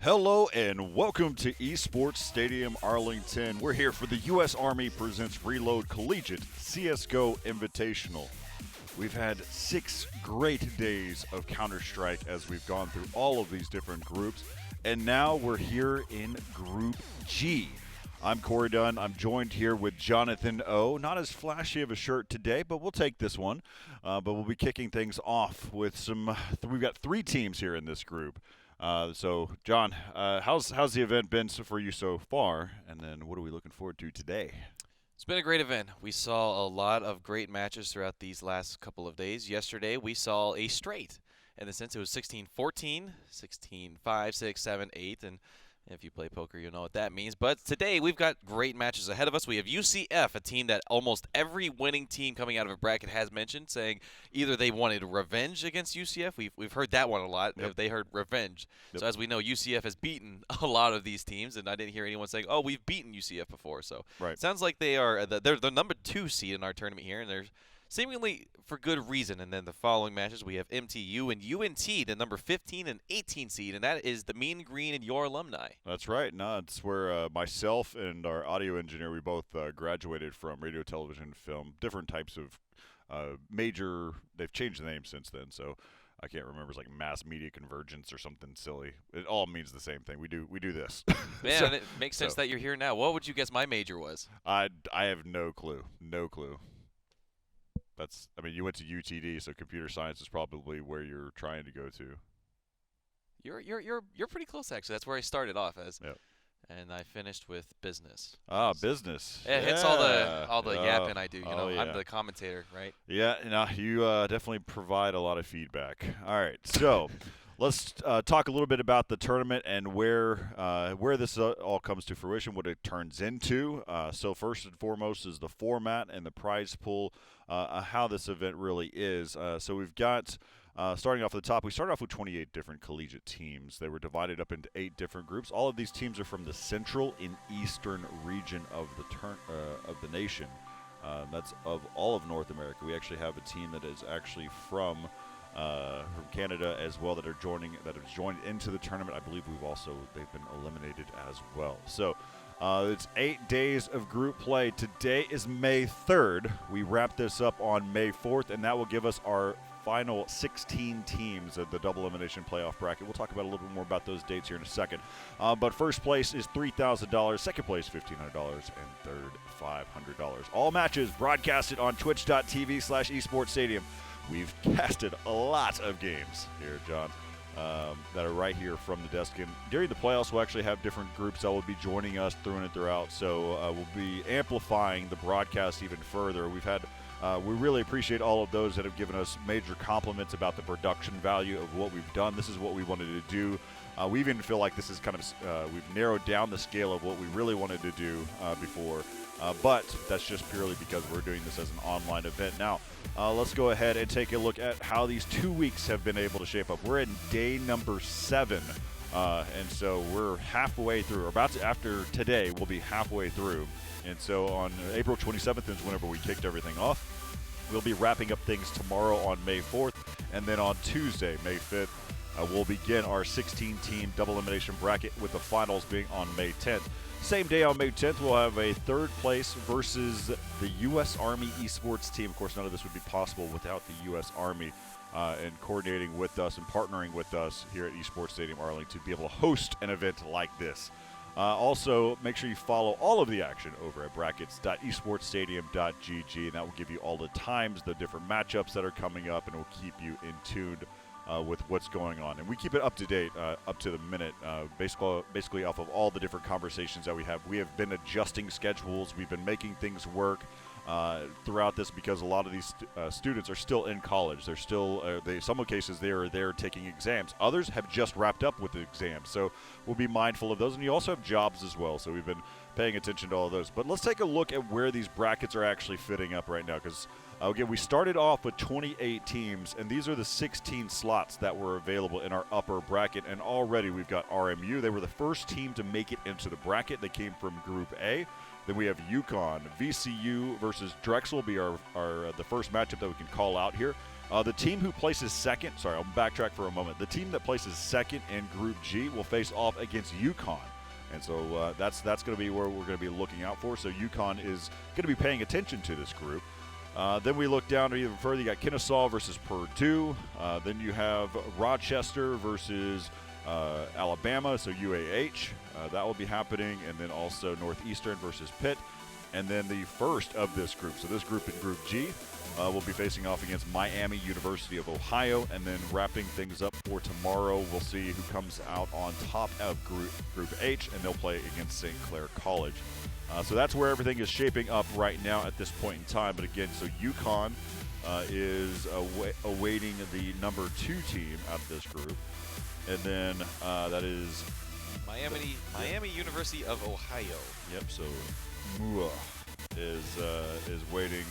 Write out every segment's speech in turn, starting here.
Hello and welcome to Esports Stadium Arlington. We're here for the U.S. Army Presents Reload Collegiate CSGO Invitational. We've had 6 great days of Counter-Strike as we've gone through all of these different groups, and now we're here in Group G. I'm Corey Dunn. I'm joined here with Jonathan O. Not as flashy of a shirt today, but we'll take this one. But we'll be kicking things off with some. We've got 3 teams here in this group. So, John, how's the event been for you so far? And then what are we looking forward to today? It's been a great event. We saw a lot of great matches throughout these last couple of days. Yesterday, we saw a straight. In the sense, it was 16-14, 16-5, 6, 7, 8, and if you play poker, you know what that means. But today, we've got great matches ahead of us. We have UCF, a team that almost every winning team coming out of a bracket has mentioned, saying either they wanted revenge against UCF. We've heard that one a lot. Yep. They heard revenge. Yep. So as we know, UCF has beaten a lot of these teams, and I didn't hear anyone saying, "Oh, we've beaten UCF before." So Right. it sounds like they're the number 2 seed in our tournament here, and they're seemingly for good reason. And then the following matches, we have MTU and UNT, the number 15 and 18 seed, and that is the Mean Green and your alumni. That's right. No, it's where myself and our audio engineer, we both graduated from radio, television, film, different types of major. They've changed the name since then, so I can't remember. It's like mass media convergence or something silly. It all means the same thing. We do this. Man, So- it makes sense that you're here now. What would you guess my major was? I have no clue. No clue. You went to UTD, so computer science is probably where you're trying to go to. You're pretty close, actually. That's where I started off as. Yep. And I finished with business. Business. It hits all the yapping I do. You know, yeah. I'm the commentator, right? Yeah, no, you definitely provide a lot of feedback. All right, so let's talk a little bit about the tournament and where this all comes to fruition, what it turns into. So first and foremost is the format and the prize pool, how this event really is. So we've got, starting off at the top, we started off with 28 different collegiate teams. They were divided up into 8 different groups. All of these teams are from the central and eastern region of the nation. That's of all of North America. We actually have a team that is actually from Canada as well that have joined into the tournament. I believe they've been eliminated as well. So it's 8 days of group play. Today is May 3rd. We wrap this up on May 4th, and that will give us our final 16 teams of the double elimination playoff bracket. We'll talk about a little bit more about those dates here in a second. But first place is $3,000, second place $1,500, and third $500. All matches broadcasted on twitch.tv/esportsstadium. We've casted a lot of games here, John, that are right here from the desk. And during the playoffs, we'll actually have different groups that will be joining us throughout. So we'll be amplifying the broadcast even further. We really appreciate all of those that have given us major compliments about the production value of what we've done. This is what we wanted to do. We even feel like this is kind of, we've narrowed down the scale of what we really wanted to do before. But that's just purely because we're doing this as an online event. Now, let's go ahead and take a look at how these 2 weeks have been able to shape up. We're in day number 7. And so we're halfway through. After today, we'll be halfway through. And so on April 27th is whenever we kicked everything off. We'll be wrapping up things tomorrow on May 4th. And then on Tuesday, May 5th, we'll begin our 16-team double elimination bracket with the finals being on May 10th. Same day on May 10th, we'll have a third place versus the U.S. Army esports team. Of course, none of this would be possible without the U.S. Army and coordinating with us and partnering with us here at Esports Stadium Arlington to be able to host an event like this. Also, make sure you follow all of the action over at brackets.esportstadium.gg, and that will give you all the times, the different matchups that are coming up, and it will keep you in tune with what's going on. And we keep it up to date, up to the minute, basically off of all the different conversations that we have. We have been adjusting schedules. We've been making things work throughout this because a lot of these students are still in college. They're still, some cases, they are there taking exams. Others have just wrapped up with the exams. So we'll be mindful of those. And you also have jobs as well. So we've been paying attention to all of those. But let's take a look at where these brackets are actually fitting up right now, because again, we started off with 28 teams, and these are the 16 slots that were available in our upper bracket. And already we've got RMU. They were the first team to make it into the bracket. They came from Group A. Then we have UConn. VCU versus Drexel will be the first matchup that we can call out here. The team who places second, sorry, I'll backtrack for a moment. The team that places second in Group G will face off against UConn. And so that's going to be where we're going to be looking out for. So UConn is going to be paying attention to this group. Then we look down even further. You got Kennesaw versus Purdue. Then you have Rochester versus Alabama, so UAH. That will be happening. And then also Northeastern versus Pitt. And then the first of this group, so this group in Group G, will be facing off against Miami University of Ohio. And then wrapping things up for tomorrow, we'll see who comes out on top of Group H, and they'll play against St. Clair College. So that's where everything is shaping up right now at this point in time. But again, so UConn is awaiting the number 2 team out of this group. And then that is Miami University of Ohio. Yep, so MUA is waiting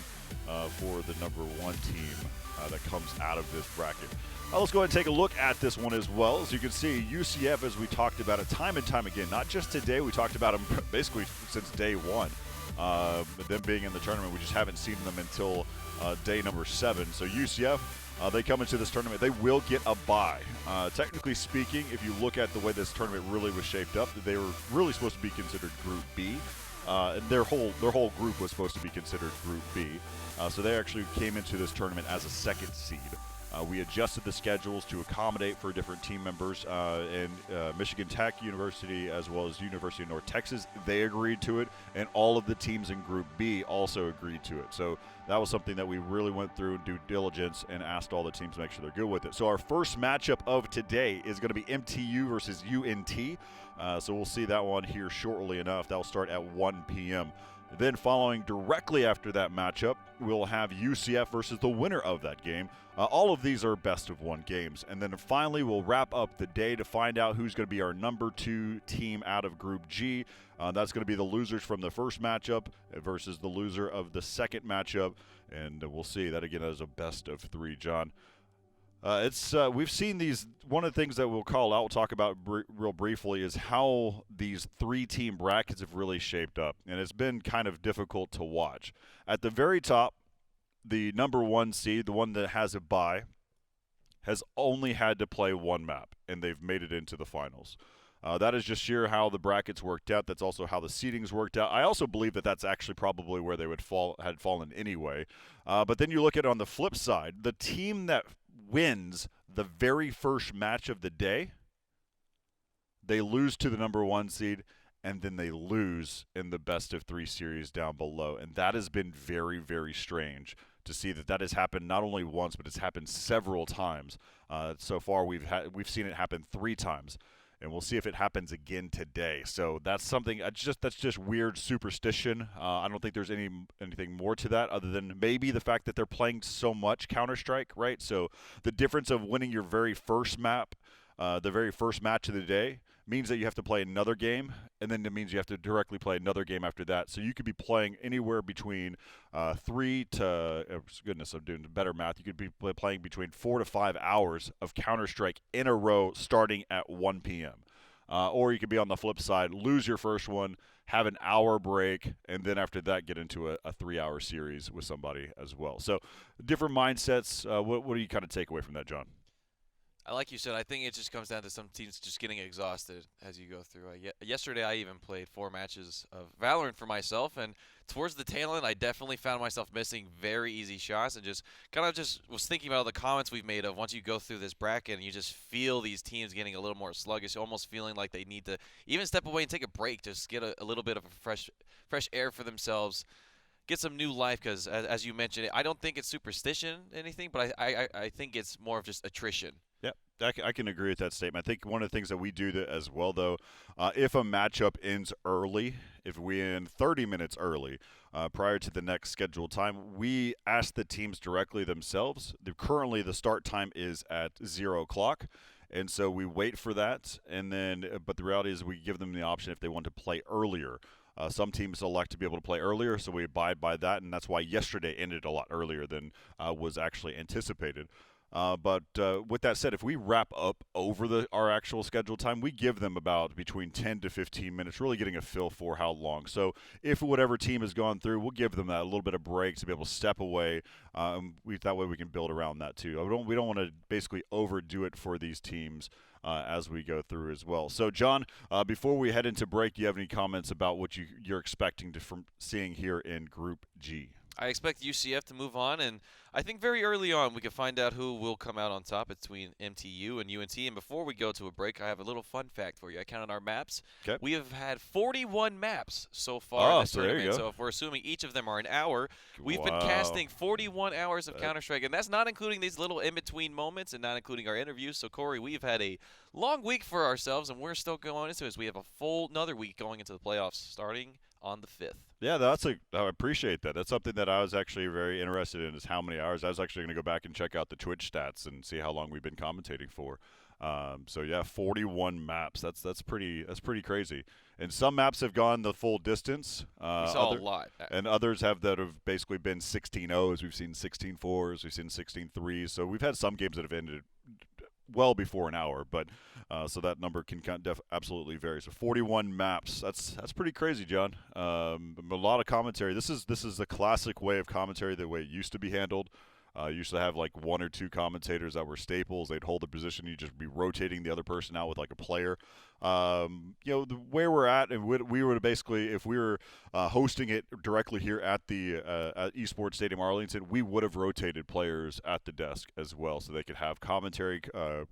for the number 1 team that comes out of this bracket. Let's go ahead and take a look at this one as well. As you can see, UCF, as we talked about it time and time again, not just today, we talked about them basically since day 1. Them being in the tournament, we just haven't seen them until day number 7. So UCF, they come into this tournament, they will get a bye. Technically speaking, if you look at the way this tournament really was shaped up, they were really supposed to be considered Group B. And their whole group was supposed to be considered Group B. So they actually came into this tournament as a 2nd seed. We adjusted the schedules to accommodate for different team members. And Michigan Tech University, as well as University of North Texas, they agreed to it. And all of the teams in Group B also agreed to it. So that was something that we really went through due diligence and asked all the teams to make sure they're good with it. So our first matchup of today is going to be MTU versus UNT. So we'll see that one here shortly enough. That will start at 1 p.m. Then following directly after that matchup, we'll have UCF versus the winner of that game. All of these are best-of-1 games. And then finally, we'll wrap up the day to find out who's going to be our number 2 team out of Group G. That's going to be the losers from the first matchup versus the loser of the second matchup. And we'll see. That, again, is a best-of-3, John. We've seen these. One of the things that we'll call out, we'll talk about real briefly, is how these 3-team brackets have really shaped up, and it's been kind of difficult to watch. At the very top, the number 1 seed, the one that has a bye, has only had to play 1 map, and they've made it into the finals. That is just sheer how the brackets worked out. That's also how the seedings worked out. I also believe that that's actually probably where they had fallen anyway. But then you look at it on the flip side, the team that wins the very first match of the day, they lose to the number 1 seed, and then they lose in the best-of-3 series down below. And that has been very, very strange to see that has happened not only once, but it's happened several times. So far, we've seen it happen 3 times. And we'll see if it happens again today. So that's something that's just weird superstition. I don't think there's anything more to that other than maybe the fact that they're playing so much Counter-Strike, right? So the difference of winning your very first map, the very first match of the day, means that you have to play another game, and then it means you have to directly play another game after that. So you could be playing anywhere between 3 to, goodness, I'm doing better math. You could be playing between 4 to 5 hours of Counter-Strike in a row starting at 1 p.m. Or you could be on the flip side, lose your first one, have an hour break, and then after that get into a 3-hour series with somebody as well. So different mindsets. What do you kind of take away from that, John? Like you said, I think it just comes down to some teams just getting exhausted as you go through. Yesterday, I even played 4 matches of Valorant for myself, and towards the tail end, I definitely found myself missing very easy shots, and just was thinking about all the comments we've made of once you go through this bracket, and you just feel these teams getting a little more sluggish, almost feeling like they need to even step away and take a break, just get a little bit of a fresh air for themselves. Get some new life because, as you mentioned, I don't think it's superstition anything, but I think it's more of just attrition. Yep, I can agree with that statement. I think one of the things that we do as well, though, if a matchup ends early, if we end 30 minutes early prior to the next scheduled time, we ask the teams directly themselves. Currently, the start time is at 0 o'clock. And so we wait for that, but the reality is we give them the option if they want to play earlier. Some teams elect to be able to play earlier, so we abide by that, and that's why yesterday ended a lot earlier than was actually anticipated. But with that said, if we wrap up over our actual scheduled time, we give them about between 10 to 15 minutes, really getting a feel for how long. So if whatever team has gone through, we'll give them that a little bit of break to be able to step away. That way we can build around that too. We don't want to basically overdo it for these teams. As we go through as well. So, John, before we head into break, do you have any comments about what you're expecting from seeing here in Group G? I expect UCF to move on, and I think very early on we can find out who will come out on top between MTU and UNT. And before we go to a break, I have a little fun fact for you. I counted our maps. Okay. We have had 41 maps so far in this so there you tournament. go. So if we're assuming each of them are an hour, we've been Wow. casting 41 hours of Counter-Strike, and that's not including these little in-between moments and not including our interviews. So, Corey, we've had a long week for ourselves, and we're still going into this. We have a full another week going into the playoffs starting on the 5th. Yeah, I appreciate that. That's something that I was actually very interested in, is how many hours. I was actually going to go back and check out the Twitch stats and see how long we've been commentating for. So yeah, 41 maps. That's pretty crazy. And some maps have gone the full distance. We saw a lot. And others have basically been 16-0s. We've seen 16-4s. We've seen 16-3s. So we've had some games that have ended well before an hour, but so that number can absolutely vary. So 41 maps. That's pretty crazy, John. A lot of commentary. This is the classic way of commentary, the way it used to be handled. Used to have like one or two commentators that were staples. They'd hold the position. You'd just be rotating the other person out with like a player. Where we're at, and we would basically, if we were hosting it directly here at the at Esports Stadium Arlington, we would have rotated players at the desk as well, so they could have commentary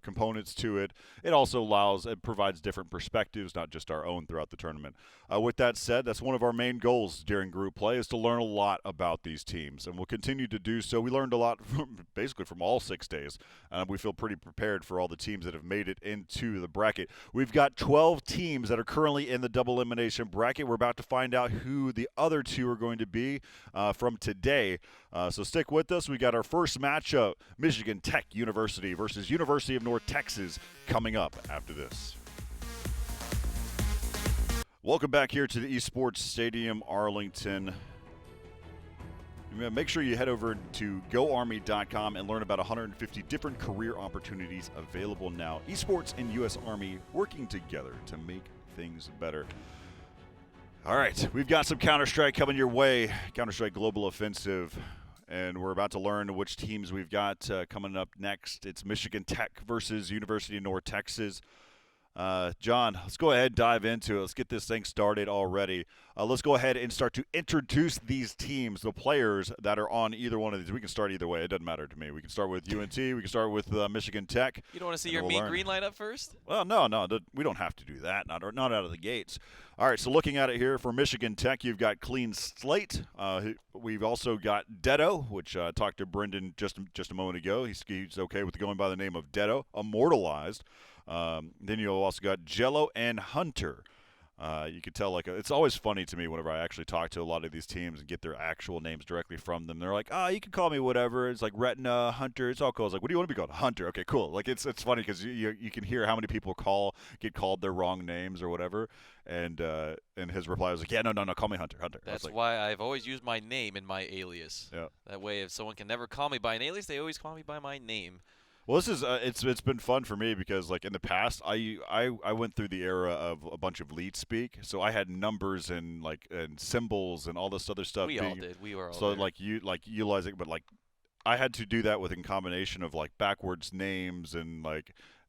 components to it. It also provides different perspectives, not just our own, throughout the tournament. With that said, that's one of our main goals during group play, is to learn a lot about these teams, and we'll continue to do so. We learned a lot from all 6 days. We feel pretty prepared for all the teams that have made it into the bracket. We've got 12 teams that are currently in the double elimination bracket. We're about to find out who the other two are going to be from today. So stick with us. We got our first matchup, Michigan Tech University versus University of North Texas, coming up after this. Welcome back here to the Esports Stadium Arlington. Make sure you head over to GoArmy.com and learn about 150 different career opportunities available now. Esports and U.S. Army working together to make things better. All right, we've got some Counter-Strike coming your way, Counter-Strike Global Offensive, and we're about to learn which teams we've got coming up next. It's Michigan Tech versus University of North Texas. John, let's go ahead and dive into it. Let's get this thing started already. Let's go ahead and start to introduce these teams, the players that are on either one of these. We can start either way. It doesn't matter to me. We can start with UNT. We can start with Michigan Tech. You don't want to see your mean green lineup first? Well, no, we don't have to do that. Not out of the gates. All right, so looking at it here for Michigan Tech, you've got Clean Slate. We've also got Dedo, which I talked to Brendan just a moment ago. He's okay with going by the name of Dedo, Immortalized. Then you've also got Jello and Hunter. You can tell, it's always funny to me whenever I actually talk to a lot of these teams and get their actual names directly from them. They're like, you can call me whatever. It's like Retina, Hunter. It's all cool. It's like, what do you want to be called? Hunter. Okay, cool. Like, it's funny because you can hear how many people get called their wrong names or whatever. And his reply was like, yeah, no, call me Hunter. That's why I've always used my name in my alias. Yeah. That way, if someone can never call me by an alias, they always call me by my name. Well, this is it's been fun for me because, like, in the past, I went through the era of a bunch of lead speak, so I had numbers and symbols and all this other stuff. We all did. We were all so there. utilizing, but I had to do that with a combination of backwards names and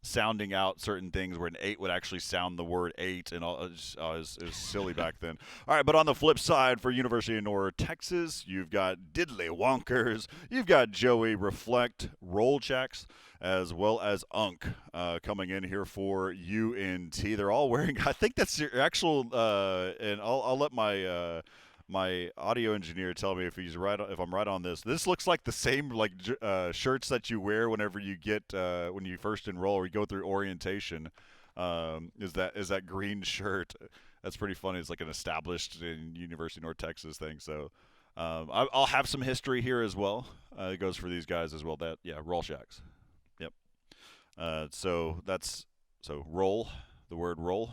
sounding out certain things where an 8 would actually sound the word 8, and all. It was silly back then. All right, but on the flip side, for University of North Texas, you've got Diddley Wonkers, you've got Joey Reflect, Roll Checks, as well as Unk coming in here for UNT. They're all wearing, I think that's your actual, and I'll let my audio engineer tell me if I'm right on this. This looks like the same shirts that you wear whenever you get when you first enroll or you go through orientation. Is that green shirt? That's pretty funny. It's like an established in University of North Texas thing. So I'll have some history here as well. It goes for these guys as well. Roll Shacks. Yep. So roll, the word roll.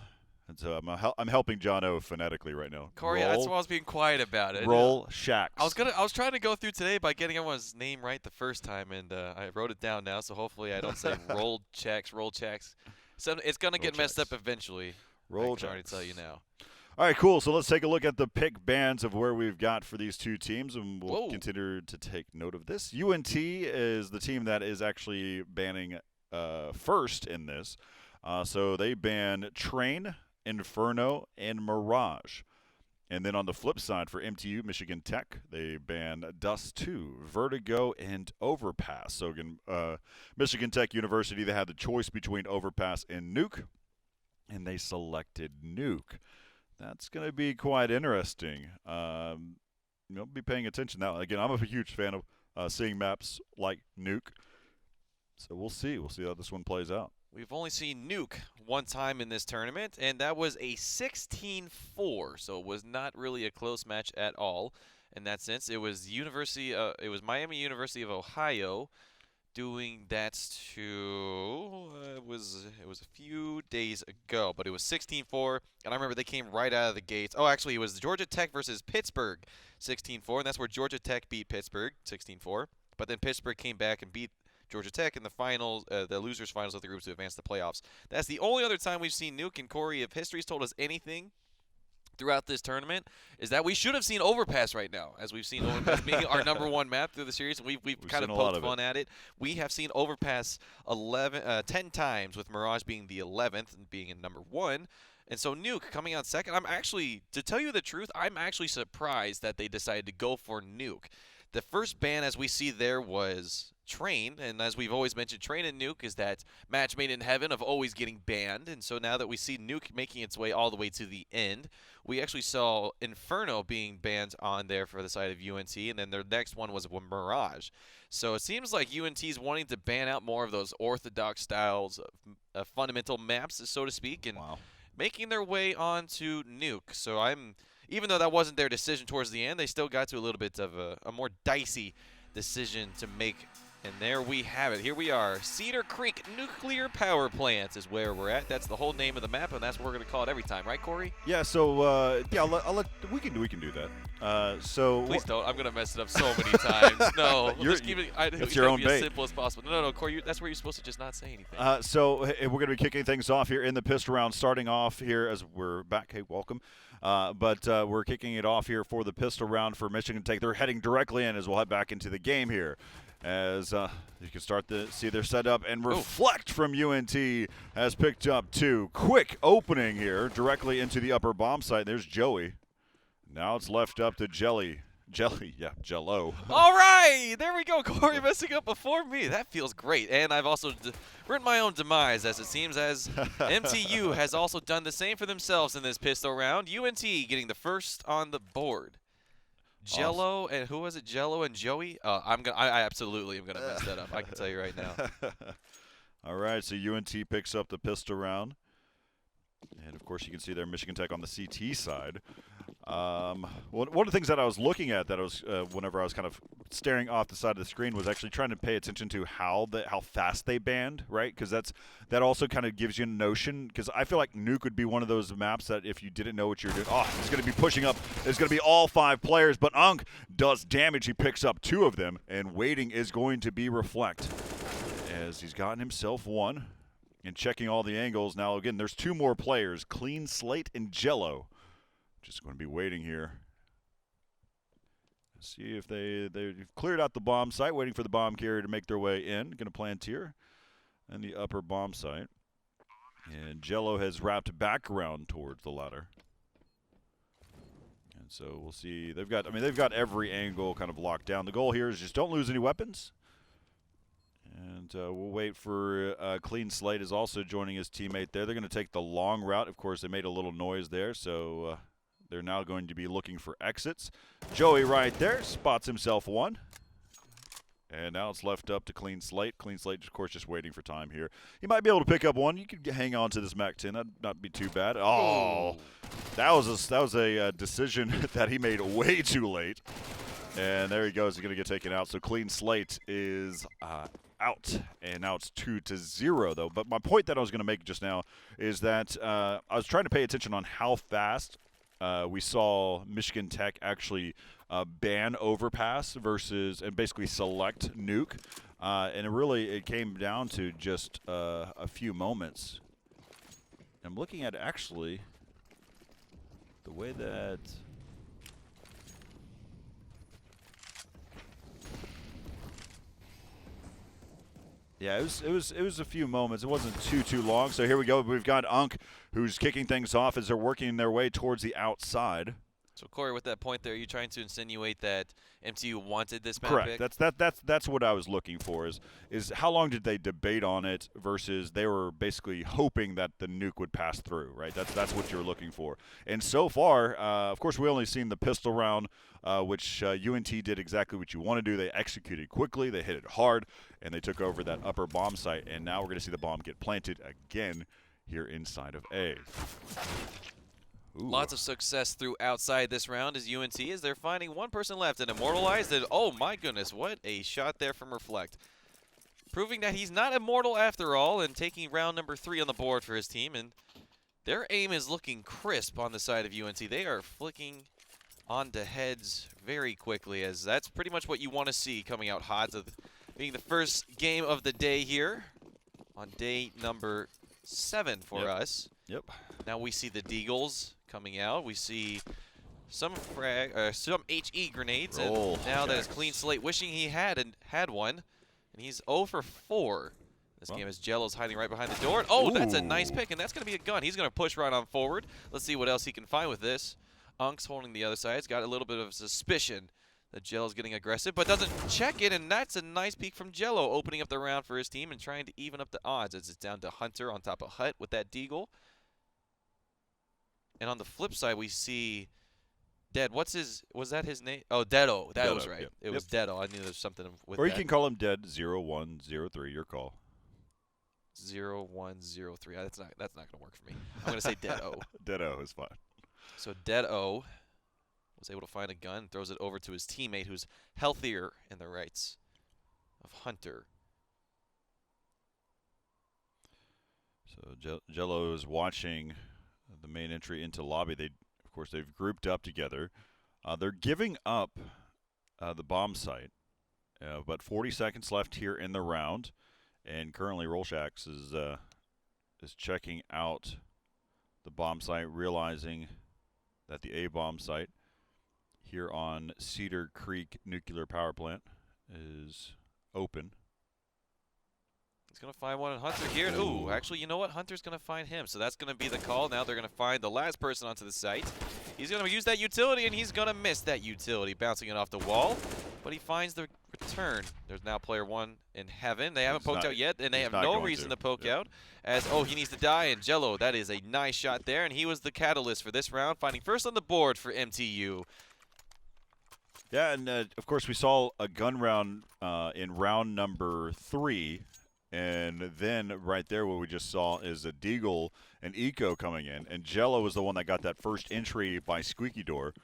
And so I'm helping John O phonetically right now. Corey, that's why I was being quiet about it. Roll Shacks. I was trying to go through today by getting everyone's name right the first time, and I wrote it down now. So hopefully I don't say roll checks. So it's gonna get messed up eventually. Roll I can already checks. tell you now. All right, cool. So let's take a look at the pick bands of where we've got for these two teams, and we'll continue to take note of this. UNT is the team that is actually banning first in this. So they ban Train, Inferno, and Mirage. And then on the flip side for MTU, Michigan Tech, they ban Dust 2, Vertigo, and Overpass. So again, Michigan Tech University, they had the choice between Overpass and Nuke, and they selected Nuke. That's going to be quite interesting. Be paying attention now. Again, I'm a huge fan of seeing maps like Nuke. So we'll see. We'll see how this one plays out. We've only seen Nuke one time in this tournament, and that was a 16-4. So it was not really a close match at all. In that sense, it was Miami University of Ohio doing that to it was a few days ago, but it was 16-4, and I remember they came right out of the gates. Oh, actually, it was Georgia Tech versus Pittsburgh, 16-4, and that's where Georgia Tech beat Pittsburgh, 16-4. But then Pittsburgh came back and beat Georgia Tech in the finals, the losers finals of the groups to advance to the playoffs. That's the only other time we've seen Nuke. And Corey, if history's told us anything throughout this tournament, is that we should have seen Overpass right now, as we've seen Overpass being our #1 map through the series. We've kind of poked fun at it. We have seen Overpass 10 times, with Mirage being the 11th and being in #1. And so Nuke coming out second. To tell you the truth, I'm actually surprised that they decided to go for Nuke. The first ban, as we see there, was Train, and as we've always mentioned, Train and Nuke is that match made in heaven of always getting banned. And so now that we see Nuke making its way all the way to the end, we actually saw Inferno being banned on there for the side of UNT, and then their next one was Mirage. So it seems like UNT's wanting to ban out more of those orthodox styles of fundamental maps, so to speak, and making their way onto Nuke. So even though that wasn't their decision towards the end, they still got to a little bit of a more dicey decision to make. And there we have it. Here we are. Cedar Creek Nuclear Power Plant is where we're at. That's the whole name of the map, and that's what we're going to call it every time, right, Corey? Yeah. So we can do that. So please don't. I'm going to mess it up so many times. No, it's your own bait. As simple as possible. No, Corey. That's where you're supposed to just not say anything. So we're going to be kicking things off here in the pistol round, starting off here as we're back. Hey, welcome. But we're kicking it off here for the pistol round for Michigan Tech. They're heading directly in as we'll head back into the game here. As you can start to see their setup, and Reflect from UNT has picked up 2. Quick opening here directly into the upper bomb site. There's Joey. Now it's left up to Jello. All right, there we go. Corey messing up before me. That feels great. And I've also written my own demise, as it seems, as MTU has also done the same for themselves in this pistol round. UNT getting the first on the board. Jello awesome. And who was it? Jello and Joey? I absolutely am gonna mess that up. I can tell you right now. All right, so UNT picks up the pistol round, and of course you can see there Michigan Tech on the CT side. One of the things that I was looking at, that I was whenever I was kind of staring off the side of the screen, was actually trying to pay attention to how fast they banned, right? Because that also kind of gives you a notion. Because I feel like Nuke would be one of those maps that if you didn't know what you're doing, it's going to be pushing up. It's going to be all 5 players, but Unk does damage. He picks up 2 of them, and waiting is going to be Reflect, as he's gotten himself 1 and checking all the angles. Now again, there's 2 more players, Clean Slate and Jello. Just going to be waiting here. See if they've cleared out the bomb site, waiting for the bomb carrier to make their way in. Going to plant here in the upper bomb site. And Jello has wrapped back around towards the ladder. And so we'll see. They've got every angle kind of locked down. The goal here is just don't lose any weapons. And we'll wait for Clean Slate is also joining his teammate there. They're going to take the long route. Of course, they made a little noise there, so they're now going to be looking for exits. Joey right there spots himself 1. And now it's left up to Clean Slate. Clean Slate, of course, just waiting for time here. He might be able to pick up 1. You could hang on to this MAC-10. That'd not be too bad. Oh, that was a decision that he made way too late. And there he goes. He's going to get taken out. So Clean Slate is out, and now it's 2-0 though. But my point that I was going to make just now is that I was trying to pay attention on how fast we saw Michigan Tech actually ban overpass versus and basically select nuke, and it came down to just a few moments. I'm looking at actually the way that. Yeah, it was a few moments. It wasn't too long. So here we go. We've got Unk, who's kicking things off as they're working their way towards the outside. So Corey, with that point there, are you trying to insinuate that MTU wanted this map Correct. pick? That's what I was looking for. Is how long did they debate on it versus they were basically hoping that the nuke would pass through. Right. That's what you're looking for. And so far, of course, we only seen the pistol round, which UNT did exactly what you want to do. They executed quickly. They hit it hard, and they took over that upper bomb site. And now we're going to see the bomb get planted again here inside of A. Ooh. Lots of success through outside this round as UNT as they're finding one person left and immortalized. And oh my goodness, what a shot there from Reflect. Proving that he's not immortal after all and taking round number 3 on the board for his team. And their aim is looking crisp on the side of UNT. They are flicking onto heads very quickly, as that's pretty much what you want to see coming out hot, of being the first game of the day here on day number 7 for us. Yep. Now we see the Deagles coming out. We see some HE grenades, and now that is clean slate. Wishing he had one, and he's 0 for 4. This game is Jello's hiding right behind the door. Oh, that's a nice pick, and that's going to be a gun. He's going to push right on forward. Let's see what else he can find with this. Unk's holding the other side. He's got a little bit of suspicion that Jello's getting aggressive, but doesn't check it, and that's a nice peek from Jello, opening up the round for his team and trying to even up the odds as it's down to Hunter on top of Hut with that Deagle. And on the flip side, we see Dead. Was that his name? Oh, Deado. That was right. Yep. It was Deado. I knew there was something with that. Or you that. can call him Dead 0103. Your call. 0103. That's not going to work for me. I'm going to say Deado. Deado is fine. So Deado was able to find a gun, throws it over to his teammate who's healthier in the rights of Hunter. So Jello is watching the main entry into lobby. Of course, they've grouped up together. They're giving up the bomb site, but 40 seconds left here in the round, and currently Rolshax is checking out the bomb site, realizing that the A bomb site here on Cedar Creek Nuclear Power Plant is open. He's going to find one in Hunter here. Ooh, actually, you know what? Hunter's going to find him, so that's going to be the call. Now they're going to find the last person onto the site. He's going to use that utility, and he's going to miss that utility, bouncing it off the wall. But he finds the return. There's now player 1 in heaven. They haven't poked out yet, and they have no reason to poke out. As, he needs to die, and Jello, that is a nice shot there, and he was the catalyst for this round, finding first on the board for MTU. Yeah, and of course we saw a gun round in round number 3. And then right there what we just saw is a Deagle and Eco coming in. And Jello was the one that got that first entry by Squeaky Door.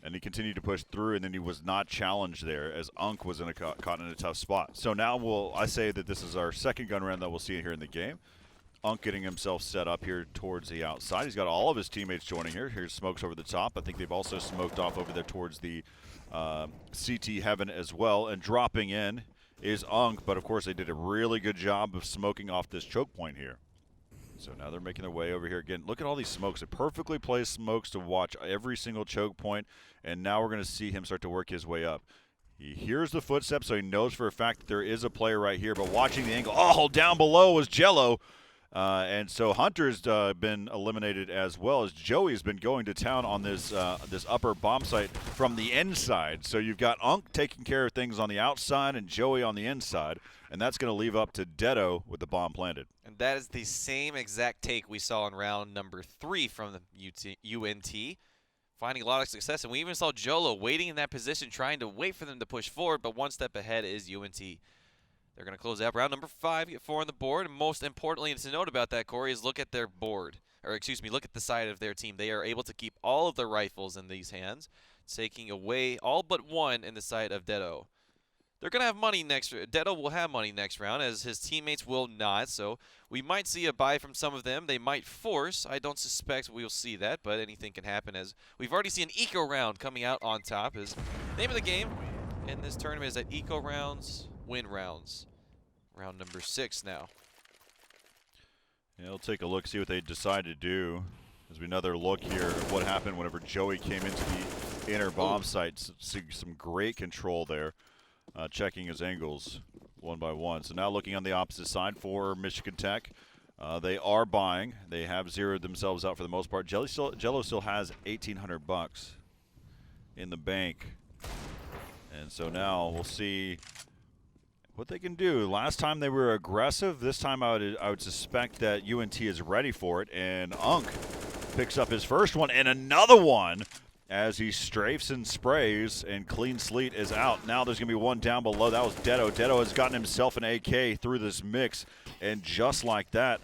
And he continued to push through, and then he was not challenged there as Unk was caught in a tough spot. So now I say that this is our second gun round that we'll see here in the game. Unk getting himself set up here towards the outside. He's got all of his teammates joining here. Here's smokes over the top. I think they've also smoked off over there towards the CT Heaven as well. And dropping in is Unk, but of course they did a really good job of smoking off this choke point here. So now they're making their way over here again. Look at all these smokes. It perfectly placed smokes to watch every single choke point, and now we're going to see him start to work his way up. He hears the footsteps, so he knows for a fact that there is a player right here, but watching the angle, down below was Jello. And so Hunter's been eliminated as well, as Joey's been going to town on this upper bomb site from the inside. So you've got Unk taking care of things on the outside and Joey on the inside, and that's going to leave up to Deado with the bomb planted. And that is the same exact take we saw in round number 3 from the UNT, finding a lot of success. And we even saw Jolo waiting in that position, trying to wait for them to push forward, but one step ahead is UNT. They're going to close out round number 5, get 4 on the board. And most importantly to note about that, Corey, is look at their board. Or excuse me, look at the side of their team. They are able to keep all of their rifles in these hands, taking away all but one in the side of Deado. they're going to have money next. Dedo will have money next round, as his teammates will not. So we might see a buy from some of them. They might force. I don't suspect we'll see that, but anything can happen, as we've already seen an eco round coming out on top. Is name of the game in this tournament is that eco rounds win rounds. Round number 6 now. Yeah, we'll take a look, see what they decide to do. There's another look here at what happened whenever Joey came into the inner bomb site. Some great control there, checking his angles one by one. So now looking on the opposite side for Michigan Tech. They are buying. They have zeroed themselves out for the most part. Jello still has $1,800 in the bank. And so now we'll see what they can do. Last time they were aggressive. This time I would suspect that UNT is ready for it. And Unk picks up his first one and another one as he strafes and sprays, and Clean Slate is out. Now there's going to be one down below. That was Dedo. Dedo has gotten himself an AK through this mix, and just like that,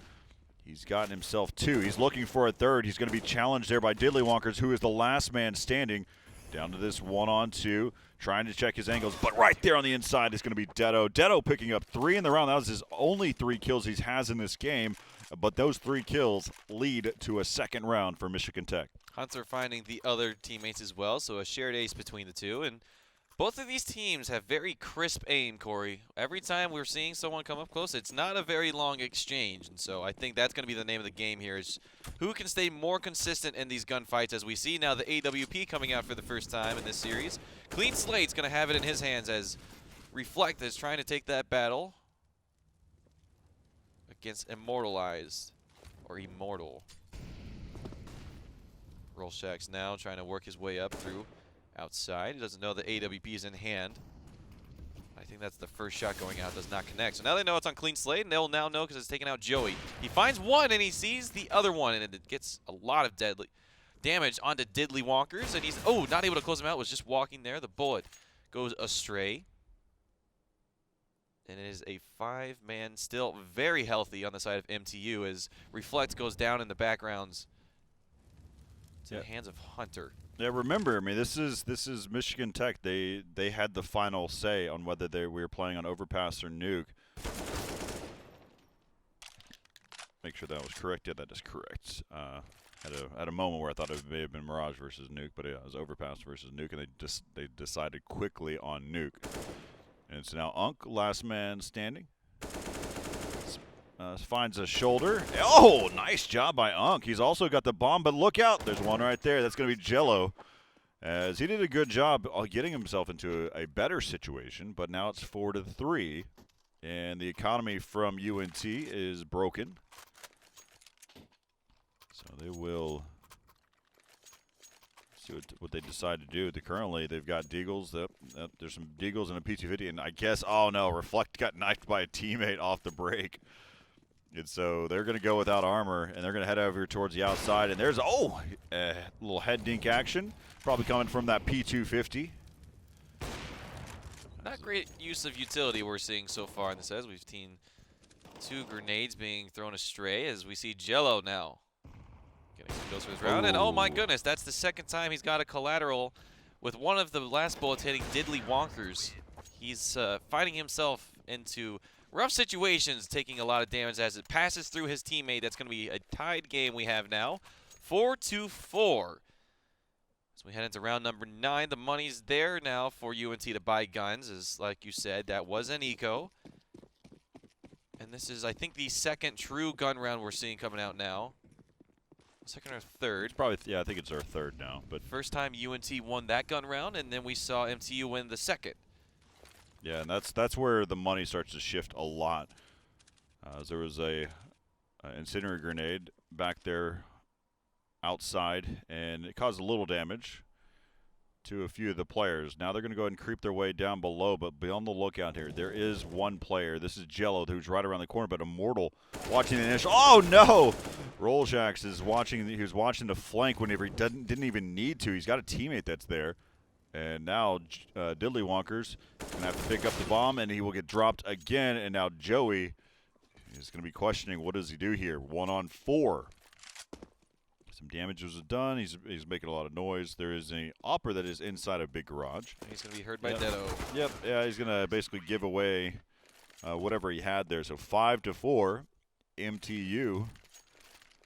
he's gotten himself 2. He's looking for a third. He's going to be challenged there by Diddlywonkers, who is the last man standing. Down to this 1-on-2, trying to check his angles, but right there on the inside is going to be Dedo. Dedo picking up 3 in the round. That was his only 3 kills he has in this game, but those 3 kills lead to a second round for Michigan Tech. Hunter finding the other teammates as well, so a shared ace between the two. And both of these teams have very crisp aim, Corey. Every time we're seeing someone come up close, it's not a very long exchange. And so I think that's going to be the name of the game here, is who can stay more consistent in these gunfights, as we see now the AWP coming out for the first time in this series. Clean Slate's going to have it in his hands as Reflect is trying to take that battle against Immortalized, or Immortal. Rolshack's now trying to work his way up through outside. He doesn't know the AWP is in hand. I think that's the first shot going out. Does not connect. So now they know it's on Clean Slate, and they'll now know because it's taking out Joey. He finds one, and he sees the other one, and it gets a lot of deadly damage onto Diddlywonkers, and he's, not able to close him out. Was just walking there. The bullet goes astray. And it is a 5-man, still very healthy on the side of MTU, as Reflect goes down in the backgrounds to the hands of Hunter. Yeah, remember, I mean, this is Michigan Tech. They had the final say on whether we were playing on Overpass or Nuke. Make sure that was correct. Yeah, that is correct. At a moment where I thought it may have been Mirage versus Nuke, but yeah, it was Overpass versus Nuke, and they decided quickly on Nuke. And so now Unk, last man standing. Finds a shoulder. Oh, nice job by Unk. He's also got the bomb, but look out. There's one right there. That's going to be Jello, as he did a good job getting himself into a better situation, but now it's 4-3, and the economy from UNT is broken. So they will see what they decide to do. Currently, they've got Deagles. There's some Deagles and a PT50, and I guess, oh no, Reflect got knifed by a teammate off the break. And so they're going to go without armor, and they're going to head over towards the outside. And there's, a little head dink action, probably coming from that P250. Not great use of utility we're seeing so far in this, as we've seen 2 grenades being thrown astray, as we see Jello now getting some kills for this round. And oh my goodness, that's the second time he's got a collateral, with one of the last bullets hitting Diddlywonkers. He's finding himself into rough situations, taking a lot of damage as it passes through his teammate. That's going to be a tied game we have now, 4-4. As we head into round number 9, the money's there now for UNT to buy guns, as like you said, that was an eco. And this is, I think, the second true gun round we're seeing coming out now. Second or third. Probably, yeah, I think it's our third now. But first time UNT won that gun round, and then we saw MTU win the second. Yeah, and that's where the money starts to shift a lot. There was a incendiary grenade back there outside, and it caused a little damage to a few of the players. Now they're going to go ahead and creep their way down below, but be on the lookout here. There is one player. This is Jello, who's right around the corner, but Immortal watching the initial. Oh no! Rolshax is watching. He was watching the flank whenever he didn't even need to. He's got a teammate that's there. And now Diddlywonkers going to have to pick up the bomb, and he will get dropped again. And now Joey is going to be questioning, what does he do here? 1-on-4. So Some damage was done. He's making a lot of noise. There is an Opera that is inside a big garage. He's going to be heard by Yep. Dedo. Yep. Yeah, he's gonna basically give away whatever he had there. So 5-4, MTU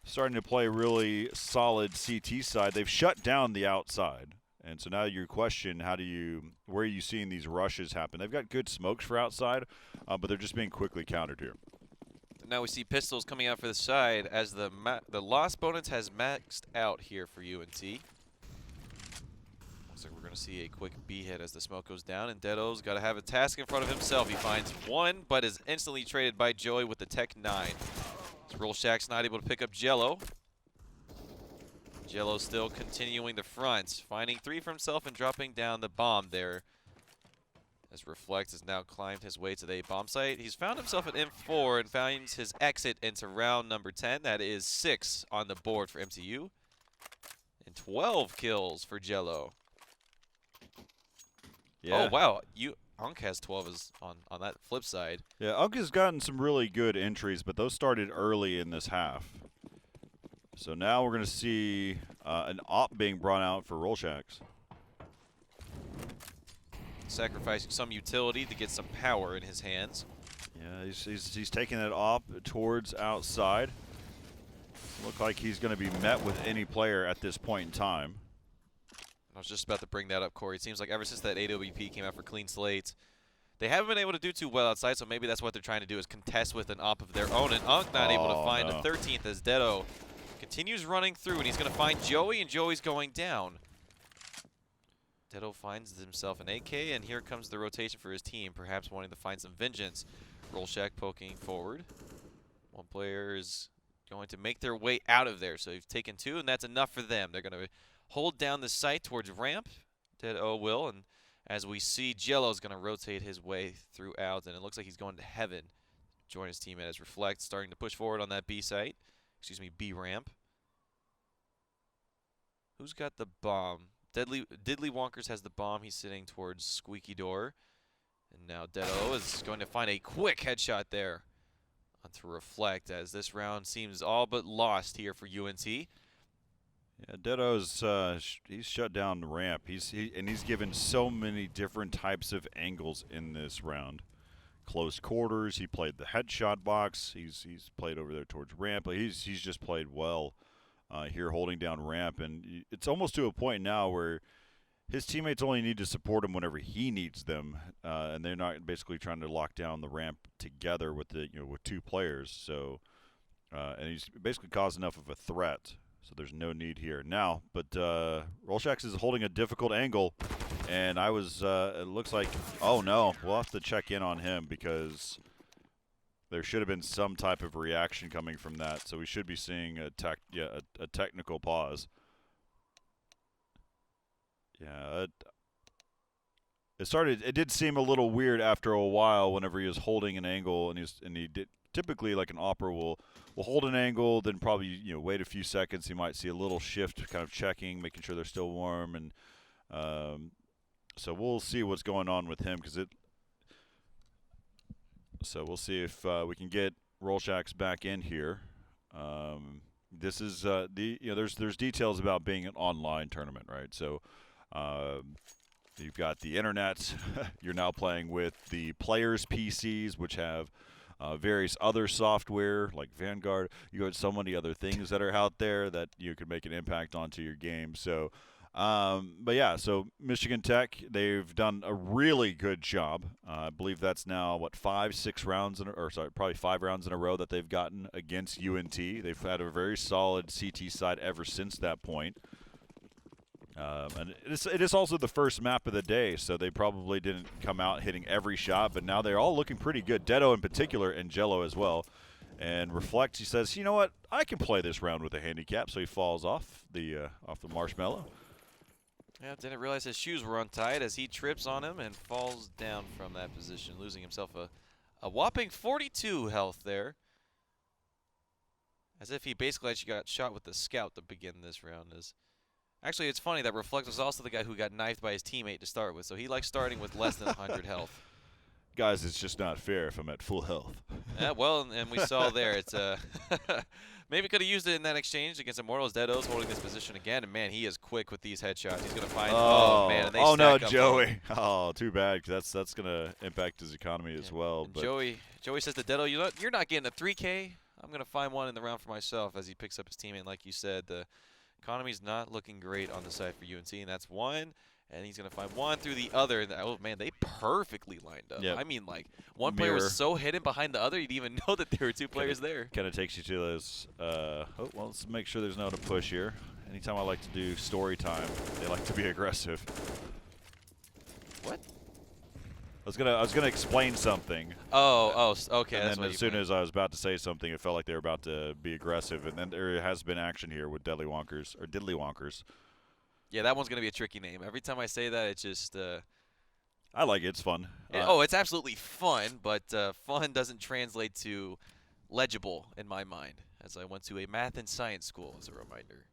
starting to play really solid CT side. They've shut down the outside. And so now your question, where are you seeing these rushes happen? They've got good smokes for outside, but they're just being quickly countered here. Now we see pistols coming out for the side as the loss bonus has maxed out here for UNT. Looks like we're going to see a quick B hit as the smoke goes down, and Dedo's got to have a task in front of himself. He finds one, but is instantly traded by Joey with the Tech 9. So Rolshack's not able to pick up Jello. Jello still continuing the front, finding 3 for himself and dropping down the bomb there. As Reflect has now climbed his way to the bomb site. He's found himself at M4 and finds his exit into round number 10. That is 6 on the board for MTU. And 12 kills for Jello. Yeah. Oh, wow. Unk has 12 on that flip side. Yeah, Unk has gotten some really good entries, but those started early in this half. So now we're going to see an op being brought out for Rolshacks. Sacrificing some utility to get some power in his hands. Yeah, he's taking that op towards outside. Look like he's going to be met with any player at this point in time. I was just about to bring that up, Corey. It seems like ever since that AWP came out for Clean Slate, they haven't been able to do too well outside, so maybe that's what they're trying to do is contest with an op of their own. And Unk not able to find a 13th as Dedo continues running through, and he's going to find Joey, and Joey's going down. Dedo finds himself an AK, and here comes the rotation for his team, perhaps wanting to find some vengeance. Rolshack poking forward. One player is going to make their way out of there, so they've taken 2, and that's enough for them. They're going to hold down the site towards ramp. Dedo will, and as we see, Jello's going to rotate his way throughout, and it looks like he's going to heaven. Join his teammate as Reflect starting to push forward on that B site. Excuse me, B ramp. Who's got the bomb? Diddley Wonkers has the bomb. He's sitting towards Squeaky Door. And now Dedo is going to find a quick headshot there onto Reflect as this round seems all but lost here for UNT. Yeah, Dedo's he's shut down the ramp. He's given so many different types of angles in this round. Close quarters. He played the headshot box. He's played over there towards ramp. But he's just played well here, holding down ramp, and it's almost to a point now where his teammates only need to support him whenever he needs them, and they're not basically trying to lock down the ramp together with with 2 players. So, and he's basically caused enough of a threat. So there's no need here now. But Rolshax is holding a difficult angle, and it looks like, oh no, we'll have to check in on him because there should have been some type of reaction coming from that. So we should be seeing a technical pause. Yeah, it did seem a little weird after a while whenever he was holding an angle, and he did typically, like an Opera will hold an angle, then probably wait a few seconds. He might see a little shift, kind of checking, making sure they're still warm, and so we'll see what's going on with him So we'll see if we can get Rolshax back in here. This is there's details about being an online tournament, right? So you've got the internet. You're now playing with the players' PCs, which have various other software like Vanguard. You got so many other things that are out there that you could make an impact onto your game. So, but yeah, so Michigan Tech, they've done a really good job. I believe that's now probably 5 rounds in a row that they've gotten against UNT. They've had a very solid CT side ever since that point. And it is also the first map of the day, so they probably didn't come out hitting every shot, but now they're all looking pretty good. Dedo in particular, and Jello as well. And Reflect, he says, you know what, I can play this round with a handicap, so he falls off the marshmallow. Yeah, didn't realize his shoes were untied as he trips on him and falls down from that position, losing himself a whopping 42 health there. As if he basically actually got shot with the scout to begin this round. Actually, it's funny that Reflect was also the guy who got knifed by his teammate to start with, so he likes starting with less than 100 health. Guys, it's just not fair if I'm at full health. Yeah, well, and we saw there, it's Maybe could have used it in that exchange against Immortals. Deado's holding this position again, and man, he is quick with these headshots. He's gonna find. Oh man, and they Oh no, stack up on him. Joey. Oh, too bad. 'Cause that's gonna impact his economy as well. And But Joey says to Deado, you're not getting a 3K. I'm gonna find one in the round for myself as he picks up his teammate. And like you said, the economy's not looking great on the side for UNC, and that's one. And he's going to find one through the other. And oh, man, they perfectly lined up. Yep. I mean, like, one player was so hidden behind the other, you didn't even know that there were two players there. Kind of takes you to those, oh, well, let's make sure there's no to push here. Anytime I like to do story time, they like to be aggressive. What? I was gonna explain something. Okay. And that's then as soon as I was about to say something, it felt like they were about to be aggressive. And then there has been action here with Diddly Wonkers. Yeah, that one's going to be a tricky name. Every time I say that, it's just I like it. It's fun. it's absolutely fun, but fun doesn't translate to legible in my mind, as I went to a math and science school, as a reminder.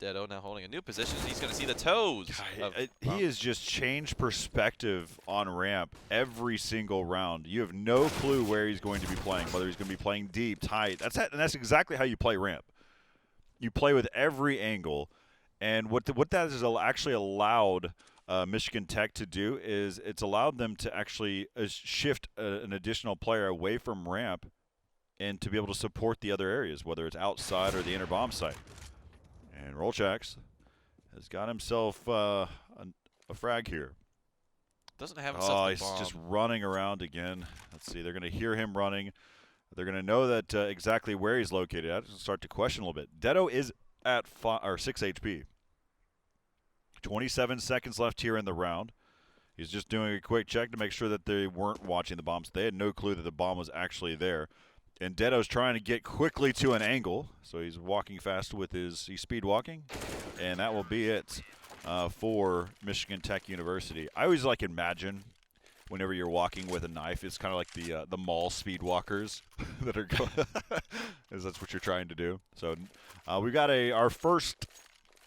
Deado now holding a new position. He's going to see the toes. He has just changed perspective on ramp every single round. You have no clue where he's going to be playing, whether he's going to be playing deep, tight. And that's exactly how you play ramp. You play with every angle, and what that has actually allowed Michigan Tech to do is it's allowed them to actually shift an additional player away from ramp and to be able to support the other areas, whether it's outside or the inner bomb site. And Rolchax has got himself a frag here. Doesn't have himself Oh, the he's bomb. just running around again. Let's see. They're going to hear him running. They're going to know that exactly where he's located. I just start to question a little bit. Deado is at 6 HP. 27 seconds left here in the round. He's just doing a quick check to make sure that they weren't watching the bombs. They had no clue that the bomb was actually there. And Deado's trying to get quickly to an angle, so he's walking fast with he's speed walking, and that will be it for Michigan Tech University. I always imagine whenever you're walking with a knife, it's kind of like the mall speed walkers that are going, as that's what you're trying to do. So we got our first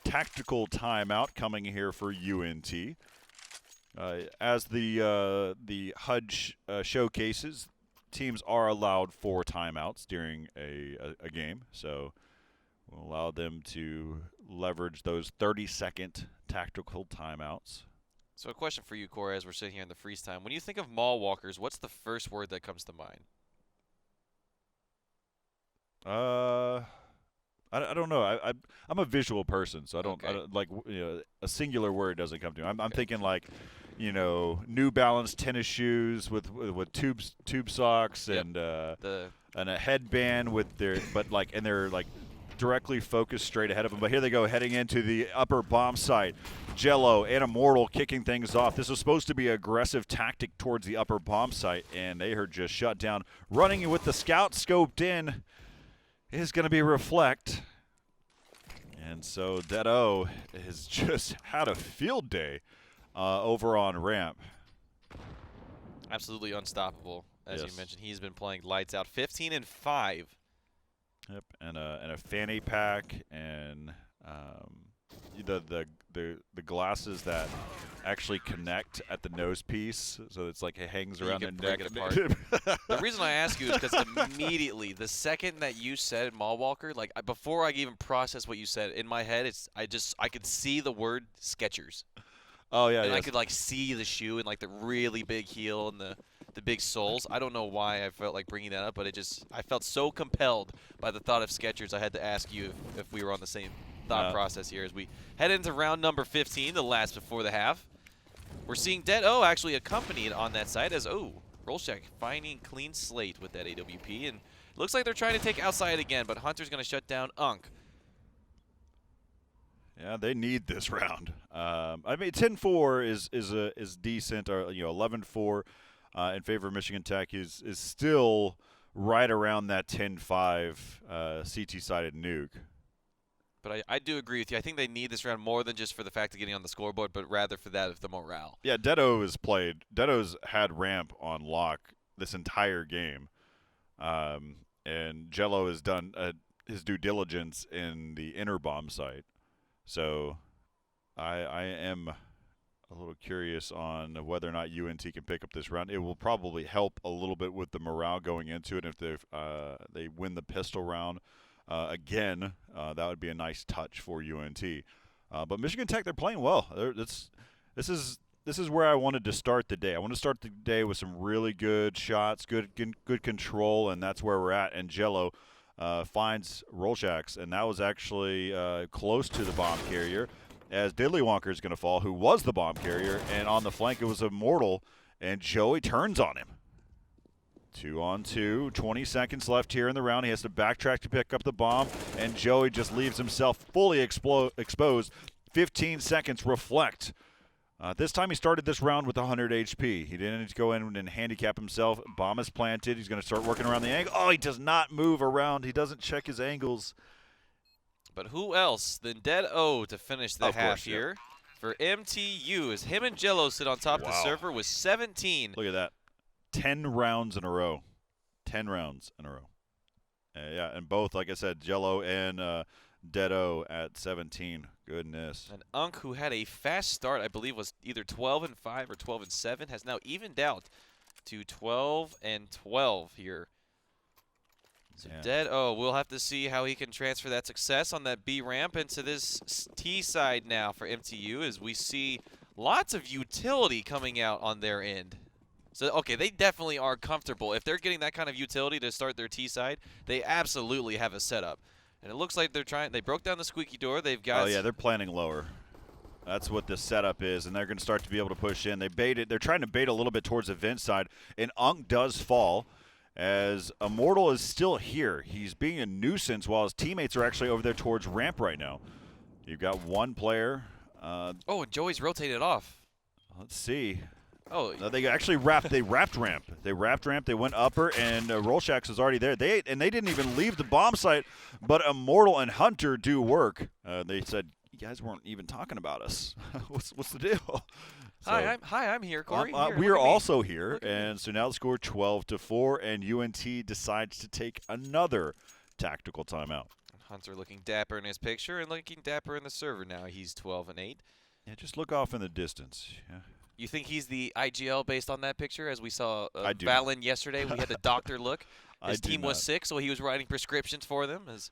tactical timeout coming here for UNT. As the HUD showcases, teams are allowed 4 timeouts during a game, so we'll allow them to leverage those 30-second tactical timeouts. So a question for you, Corey, as we're sitting here in the freeze time. When you think of mall walkers, what's the first word that comes to mind? I don't know. I'm a visual person, so I don't like a singular word doesn't come to me. I'm thinking New Balance tennis shoes with tube socks and a headband with their and they're directly focused straight ahead of them. But here they go heading into the upper bomb site. Jello and Immortal kicking things off. This was supposed to be an aggressive tactic towards the upper bomb site, and they are just shut down. Running with the scout scoped in is going to be Reflect. And so Deado has just had a field day over on ramp. Absolutely unstoppable, as you mentioned. He's been playing lights out, 15-5. Yep, and a fanny pack and the glasses that actually connect at the nose piece, so it's like it hangs around the neck. It apart. The reason I ask you is because immediately, the second that you said Mall Walker, before I even processed what you said in my head, I could see the word Skechers. Oh yeah, and I could see the shoe and the really big heel and the big soles. I don't know why I felt like bringing that up, but I felt so compelled by the thought of Skechers. I had to ask you if we were on the same thought process here as we head into round number 15, the last before the half. We're seeing Deado actually accompanied on that side as Rolchak finding clean slate with that AWP, and it looks like they're trying to take outside again, but Hunter's going to shut down Unk. Yeah, they need this round. I mean, 10-4 is decent, or 11-4 in favor of Michigan Tech is still right around that 10-5 CT-sided nuke. But I do agree with you. I think they need this round more than just for the fact of getting on the scoreboard, but rather for that of the morale. Yeah, Deado's had ramp on lock this entire game, and Jello has done his due diligence in the inner bomb site. So I am a little curious on whether or not UNT can pick up this round. It will probably help a little bit with the morale going into it. If they win the pistol round again, that would be a nice touch for UNT. But Michigan Tech, they're playing well. This is where I wanted to start the day. I want to start the day with some really good shots, good control, and that's where we're at. And Jello finds Rolshax, and that was actually close to the bomb carrier, as Diddley Wonker is going to fall, who was the bomb carrier, and on the flank it was Immortal, and Joey turns on him. 2-on-2, 20 seconds left here in the round. He has to backtrack to pick up the bomb, and Joey just leaves himself fully exposed. 15 seconds reflect. This time he started this round with 100 HP. He didn't go in and handicap himself. Bomb is planted. He's going to start working around the angle. Oh, he does not move around. He doesn't check his angles. But who else than Dead O to finish the half here for MTU as him and Jello sit on top of the server with 17. Look at that. 10 rounds in a row. 10 rounds in a row. Yeah, and both, like I said, Jello and Dead O at 17. Goodness. And Unk, who had a fast start, I believe was either 12-5 or 12-7, has now evened out to 12-12 here. So Dead O, we'll have to see how he can transfer that success on that B ramp into this T side now for MTU, as we see lots of utility coming out on their end. So, okay, they definitely are comfortable. If they're getting that kind of utility to start their T side, they absolutely have a setup. And it looks like they're trying. They broke down the squeaky door. They've got. Oh yeah, they're planning lower. That's what the setup is, and they're going to start to be able to push in. They baited. They're trying to bait a little bit towards the vent side, and Unk does fall, as Immortal is still here. He's being a nuisance while his teammates are actually over there towards ramp right now. You've got one player. Oh, and Joey's rotated off. Let's see. Oh, no, they actually wrapped. They wrapped ramp. They wrapped ramp. They went upper, and Rolshax was already there. They didn't even leave the bomb site, but Immortal and Hunter do work. They said, "You guys weren't even talking about us. what's the deal?" So, hi, I'm here, Corey. We are also here, and so now the score 12-4, and UNT decides to take another tactical timeout. Hunter looking dapper in his picture and looking dapper in the server now. He's 12-8. Yeah, just look off in the distance. Yeah. You think he's the IGL based on that picture? As we saw do Valen yesterday, we had the doctor look. His team was not. sick, so he was writing prescriptions for them. As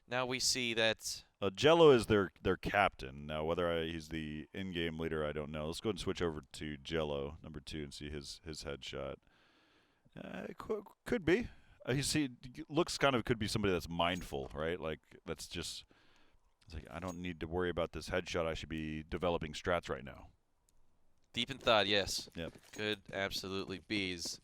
now we see that Jello is their captain. Now, whether he's the in-game leader, I don't know. Let's go ahead and switch over to Jello, number 2, and see his headshot. Could be. He looks kind of could be somebody that's mindful, right? Like, that's just – it's like, I don't need to worry about this headshot. I should be developing strats right now. deep in thought, yes. Yep. Could absolutely be. It's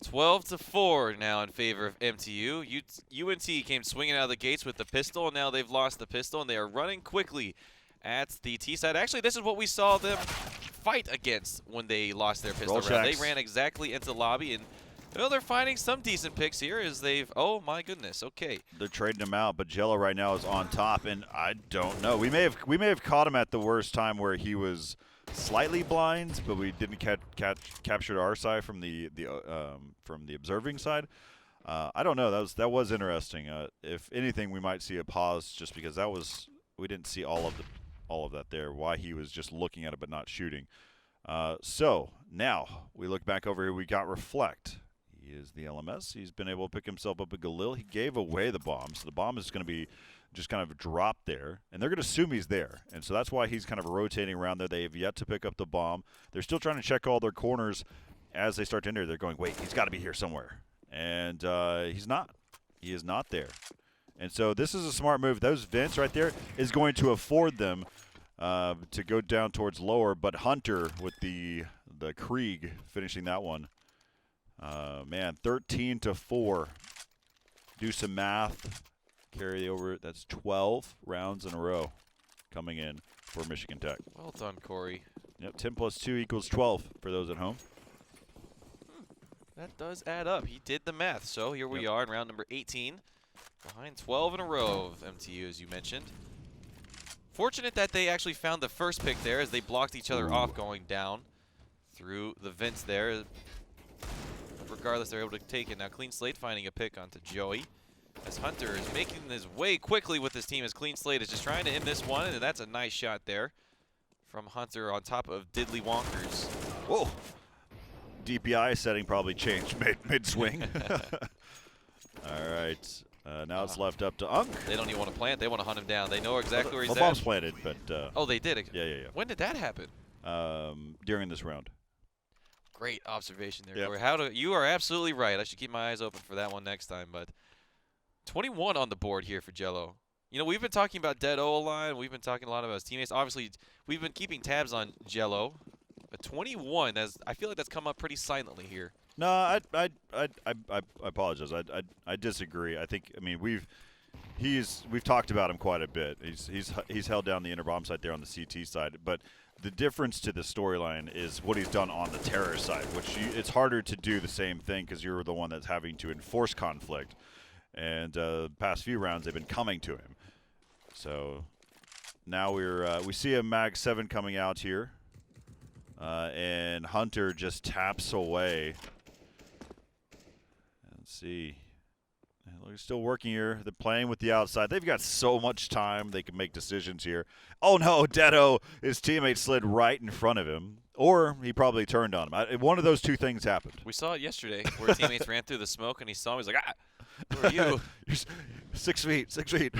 12-4 now in favor of MTU. UNT came swinging out of the gates with the pistol, and now they've lost the pistol, and they are running quickly at the T side. Actually, this is what we saw them fight against when they lost their pistol round. They ran exactly into the lobby, and well, they're finding some decent picks here as they've, oh my goodness, okay. They're trading them out, but Jello right now is on top, and I don't know. We may have caught him at the worst time where he was slightly blind, but we didn't capture our side from the observing side. I don't know. That was interesting. If anything, we might see a pause just because we didn't see all of that there. Why he was just looking at it but not shooting. So now we look back over here. We got Reflect. He is the LMS. He's been able to pick himself up a Galil. He gave away the bomb, so the bomb is going to be just kind of dropped there, and they're going to assume he's there, and so that's why he's kind of rotating around there. They have yet to pick up the bomb. They're still trying to check all their corners as they start to enter. They're going, wait, he's got to be here somewhere, and he's not. He is not there, and so this is a smart move. Those vents right there is going to afford them to go down towards lower, but Hunter with the Krieg finishing that one. Man, 13-4. Do some math. Carry over. That's 12 rounds in a row coming in for Michigan Tech. Well done, Corey. Yep, 10 plus 2 equals 12 for those at home. That does add up. He did the math. So here we are in round number 18. Behind 12 in a row of MTU, as you mentioned. Fortunate that they actually found the first pick there as they blocked each other off going down through the vents there. Regardless, they're able to take it. Now Clean Slate finding a pick onto Joey. As Hunter is making his way quickly with his team, as Clean Slate is just trying to end this one, and that's a nice shot there from Hunter on top of Diddley Wonkers. Whoa. DPI setting probably changed mid-swing. All right. Now it's left up to Unk. They don't even want to plant. They want to hunt him down. They know exactly where he's The at. bomb's planted, but... oh, they did? Yeah. When did that happen? During this round. Great observation there, Yep. Corey. You are absolutely right. I should keep my eyes open for that one next time. But 21 on the board here for Jello. You know, we've been talking about Dead O a lot. We've been talking a lot about his teammates. Obviously, we've been keeping tabs on Jello. But 21, I feel like that's come up pretty silently here. No, I apologize. I disagree. I mean we've talked about him quite a bit. He's held down the inner bomb site there on the CT side, but the difference to the storyline is what he's done on the terror side, which it's harder to do the same thing because you're the one that's having to enforce conflict. And past few rounds they've been coming to him. So now we see a Mag 7 coming out here, and Hunter just taps away. Let's see. They're still working here. They're playing with the outside. They've got so much time. They can make decisions here. Oh, no, Dedo, his teammate slid right in front of him. Or he probably turned on him. One of those two things happened. We saw it yesterday where teammates ran through the smoke, and he saw him. He's like, who are you? You're 6 feet, 6 feet.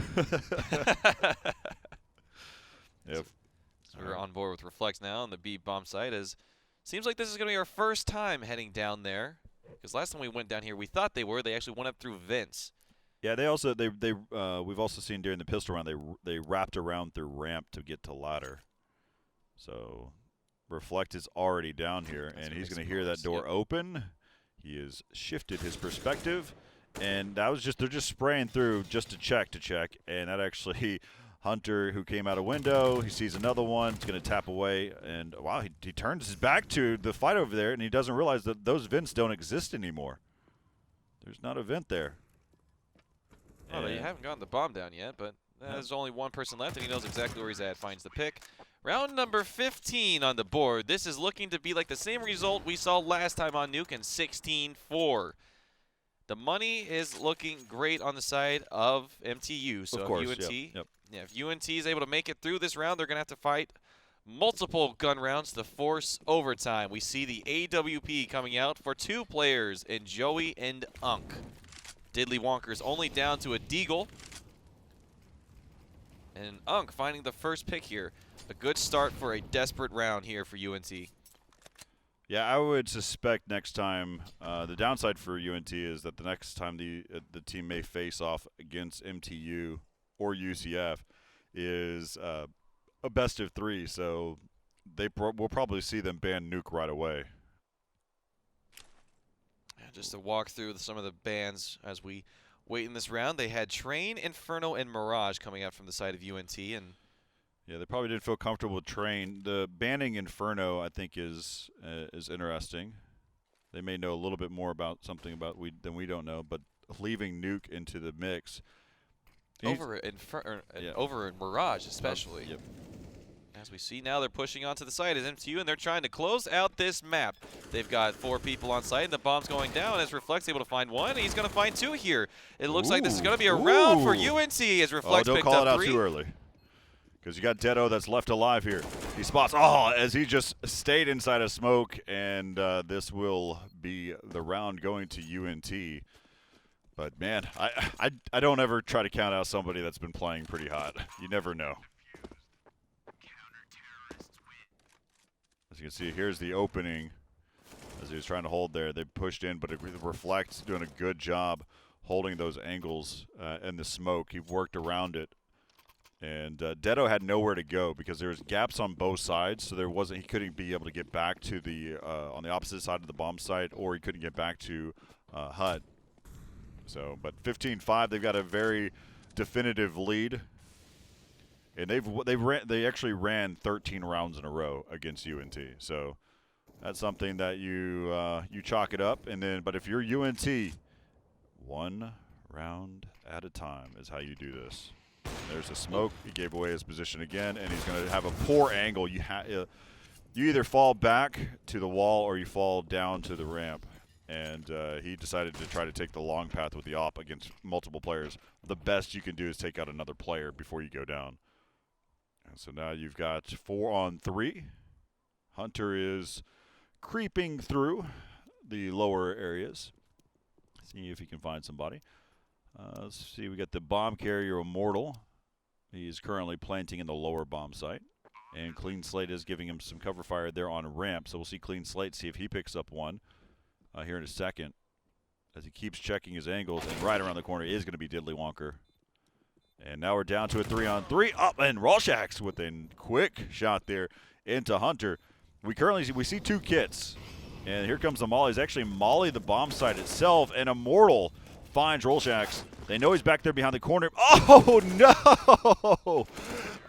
Yep. So we're on board with Reflect now on the B bomb site. Seems like this is going to be our first time heading down there. Because last time we went down here, we thought they were. They actually went up through vents. Yeah, we've also seen during the pistol round they wrapped around through ramp to get to ladder. So Reflect is already down here, and he's going to hear that door open. He has shifted his perspective, and they're just spraying through just to check, and that actually Hunter, who came out a window, he sees another one. He's going to tap away, and wow, he turns his back to the fight over there, and he doesn't realize that those vents don't exist anymore. There's not a vent there. Oh, you haven't gotten the bomb down yet, but there's only one person left, and he knows exactly where he's at. Finds the pick. Round number 15 on the board. This is looking to be like the same result we saw last time on Nuke in 16-4. The money is looking great on the side of MTU. So of course, UNT, yep. Yeah, if UNT is able to make it through this round, they're going to have to fight multiple gun rounds to force overtime. We see the AWP coming out for two players in Joey and Unk. Diddley Wonkers only down to a Deagle. And Unk finding the first pick here. A good start for a desperate round here for UNT. Yeah, I would suspect next time the downside for UNT is that the next time the team may face off against MTU or UCF is a best of three, so we'll probably see them ban Nuke right away. Just to walk through some of the bans as we wait in this round, they had Train, Inferno, and Mirage coming out from the side of UNT, and yeah, they probably didn't feel comfortable with Train. The banning Inferno, I think, is interesting. They may know a little bit more about something than we don't know, but leaving Nuke into the mix. Over in Mirage especially. Yep. As we see now, they're pushing onto the site as MTU, and they're trying to close out this map. They've got 4 people on site, and the bomb's going down as Reflect's able to find one, and he's going to find 2 here. It looks like this is going to be a round for UNT as Reflect's don't picked call up it out 3. too early. Because you got Dedo that's left alive here. He spots, as he just stayed inside of smoke, and this will be the round going to UNT. But, man, I don't ever try to count out somebody that's been playing pretty hot. You never know. As you can see, here's the opening. As he was trying to hold there, they pushed in, but it Reflect's doing a good job holding those angles in the smoke. He worked around it. And Dedo had nowhere to go because there was gaps on both sides, so he couldn't be able to get back to the on the opposite side of the bomb site, or he couldn't get back to Hut. So, but 15-5, they've got a very definitive lead, and they actually ran 13 rounds in a row against UNT. So that's something that you chalk it up, and then but if you're UNT, 1 round at a time is how you do this. There's a smoke. He gave away his position again, and he's going to have a poor angle. You either fall back to the wall or you fall down to the ramp. And he decided to try to take the long path with the op against multiple players. The best you can do is take out another player before you go down. And so now you've got 4-on-3. Hunter is creeping through the lower areas. See if he can find somebody. Let's see, we got the bomb carrier Immortal. He is currently planting in the lower bomb site. And Clean Slate is giving him some cover fire there on ramp. So we'll see Clean Slate, see if he picks up one here in a second. As he keeps checking his angles. And right around the corner is going to be Diddley Wonker. And now we're down to a 3-on-3. Up and Rorschach's with a quick shot there into Hunter. We see two kits. And here comes the Molly. It's actually Molly the bomb site itself. And Immortal finds Rorschach's. They know he's back there behind the corner. Oh, no!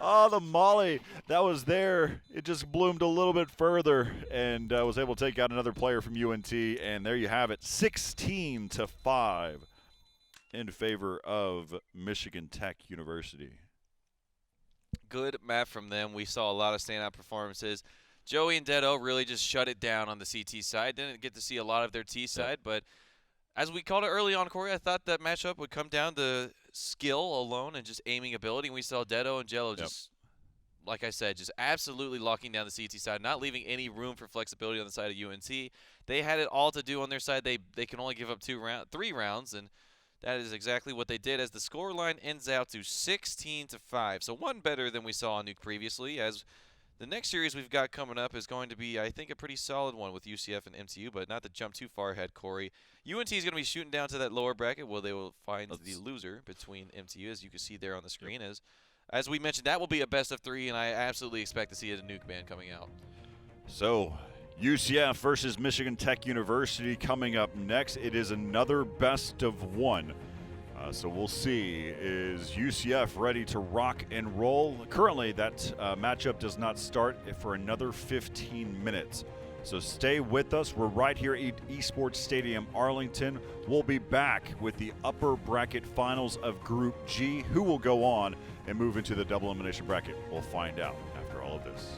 Oh, the Molly that was there. It just bloomed a little bit further and was able to take out another player from UNT. And there you have it, 16-5 in favor of Michigan Tech University. Good map from them. We saw a lot of standout performances. Joey and Dedo really just shut it down on the CT side. Didn't get to see a lot of their T side, but as we called it early on, Corey, I thought that matchup would come down to skill alone and just aiming ability. And we saw Dedo and Jello just, like I said, just absolutely locking down the CT side, not leaving any room for flexibility on the side of UNT. They had it all to do on their side. They can only give up 3 rounds, and that is exactly what they did as the scoreline ends out to 16-5. So one better than we saw on Nuke previously, as the next series we've got coming up is going to be, I think, a pretty solid one with UCF and MTU, but not to jump too far ahead, Corey. UNT is going to be shooting down to that lower bracket where they will find the loser between MTU, as you can see there on the screen. As we mentioned, that will be a best of 3, and I absolutely expect to see a Nuke ban coming out. So UCF versus Michigan Tech University coming up next. It is another best of 1. So we'll see, is UCF ready to rock and roll? Currently, that matchup does not start for another 15 minutes. So stay with us. We're right here at Esports Stadium, Arlington. We'll be back with the upper bracket finals of Group G. Who will go on and move into the double elimination bracket? We'll find out after all of this.